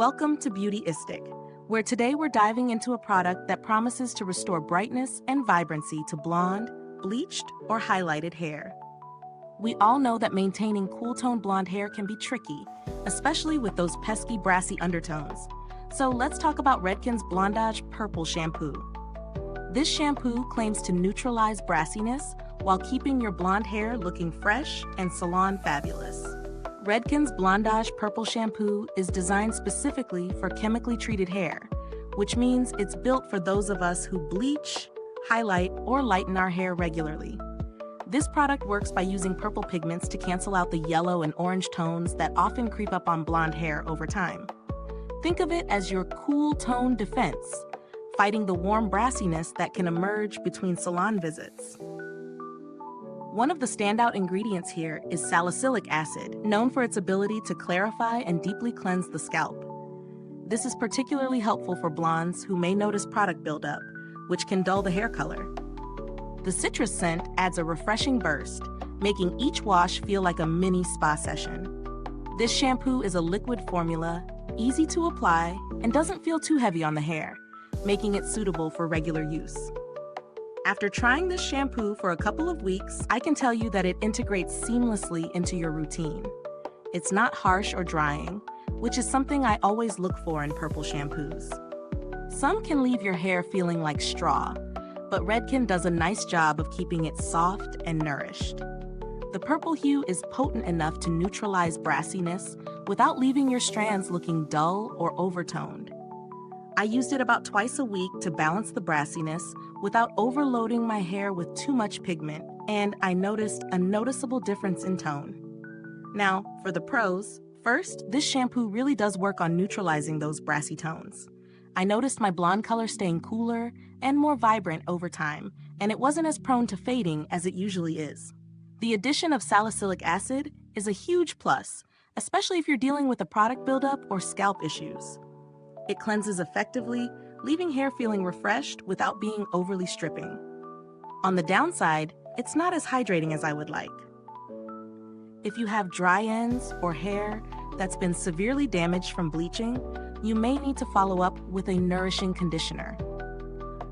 Welcome to Beautyistic, where today we're diving into a product that promises to restore brightness and vibrancy to blonde, bleached, or highlighted hair. We all know that maintaining cool-toned blonde hair can be tricky, especially with those pesky brassy undertones. So let's talk about Redken's Blondage Purple Shampoo. This shampoo claims to neutralize brassiness while keeping your blonde hair looking fresh and salon fabulous. Redken's Blondage Purple Shampoo is designed specifically for chemically treated hair, which means it's built for those of us who bleach, highlight, or lighten our hair regularly. This product works by using purple pigments to cancel out the yellow and orange tones that often creep up on blonde hair over time. Think of it as your cool tone defense, fighting the warm brassiness that can emerge between salon visits. One of the standout ingredients here is salicylic acid, known for its ability to clarify and deeply cleanse the scalp. This is particularly helpful for blondes who may notice product buildup, which can dull the hair color. The citrus scent adds a refreshing burst, making each wash feel like a mini spa session. This shampoo is a liquid formula, easy to apply, and doesn't feel too heavy on the hair, making it suitable for regular use. After trying this shampoo for a couple of weeks, I can tell you that it integrates seamlessly into your routine. It's not harsh or drying, which is something I always look for in purple shampoos. Some can leave your hair feeling like straw, but Redken does a nice job of keeping it soft and nourished. The purple hue is potent enough to neutralize brassiness without leaving your strands looking dull or overtoned. I used it about twice a week to balance the brassiness without overloading my hair with too much pigment, and I noticed a noticeable difference in tone. Now, for the pros, first, this shampoo really does work on neutralizing those brassy tones. I noticed my blonde color staying cooler and more vibrant over time, and it wasn't as prone to fading as it usually is. The addition of salicylic acid is a huge plus, especially if you're dealing with a product buildup or scalp issues. It cleanses effectively, leaving hair feeling refreshed without being overly stripping. On the downside, it's not as hydrating as I would like. If you have dry ends or hair that's been severely damaged from bleaching, you may need to follow up with a nourishing conditioner.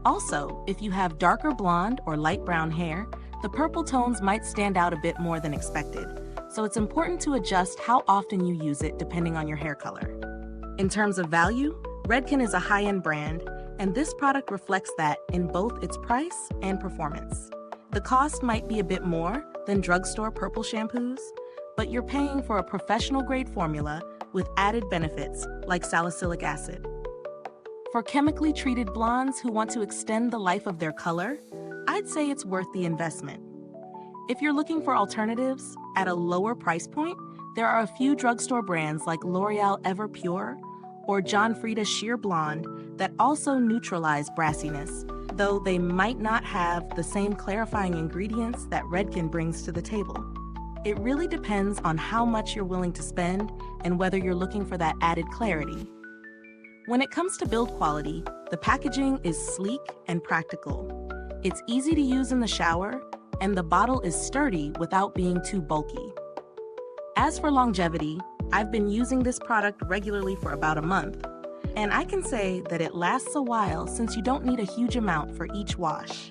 Also, if you have darker blonde or light brown hair, the purple tones might stand out a bit more than expected, so it's important to adjust how often you use it depending on your hair color. In terms of value, Redken is a high-end brand, and this product reflects that in both its price and performance. The cost might be a bit more than drugstore purple shampoos, but you're paying for a professional-grade formula with added benefits like salicylic acid. For chemically treated blondes who want to extend the life of their color, I'd say it's worth the investment. If you're looking for alternatives at a lower price point, there are a few drugstore brands like L'Oreal Ever Pure or John Frieda Sheer Blonde that also neutralize brassiness, though they might not have the same clarifying ingredients that Redken brings to the table. It really depends on how much you're willing to spend and whether you're looking for that added clarity. When it comes to build quality, the packaging is sleek and practical. It's easy to use in the shower, and the bottle is sturdy without being too bulky. As for longevity, I've been using this product regularly for about a month, and I can say that it lasts a while since you don't need a huge amount for each wash.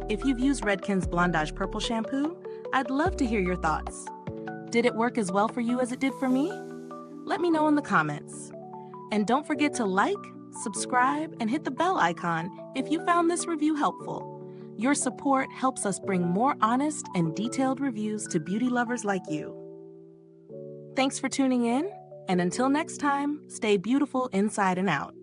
If you've used Redken's Blondage Purple Shampoo, I'd love to hear your thoughts. Did it work as well for you as it did for me? Let me know in the comments. And don't forget to like, subscribe, and hit the bell icon if you found this review helpful. Your support helps us bring more honest and detailed reviews to beauty lovers like you. Thanks for tuning in, and until next time, stay beautiful inside and out.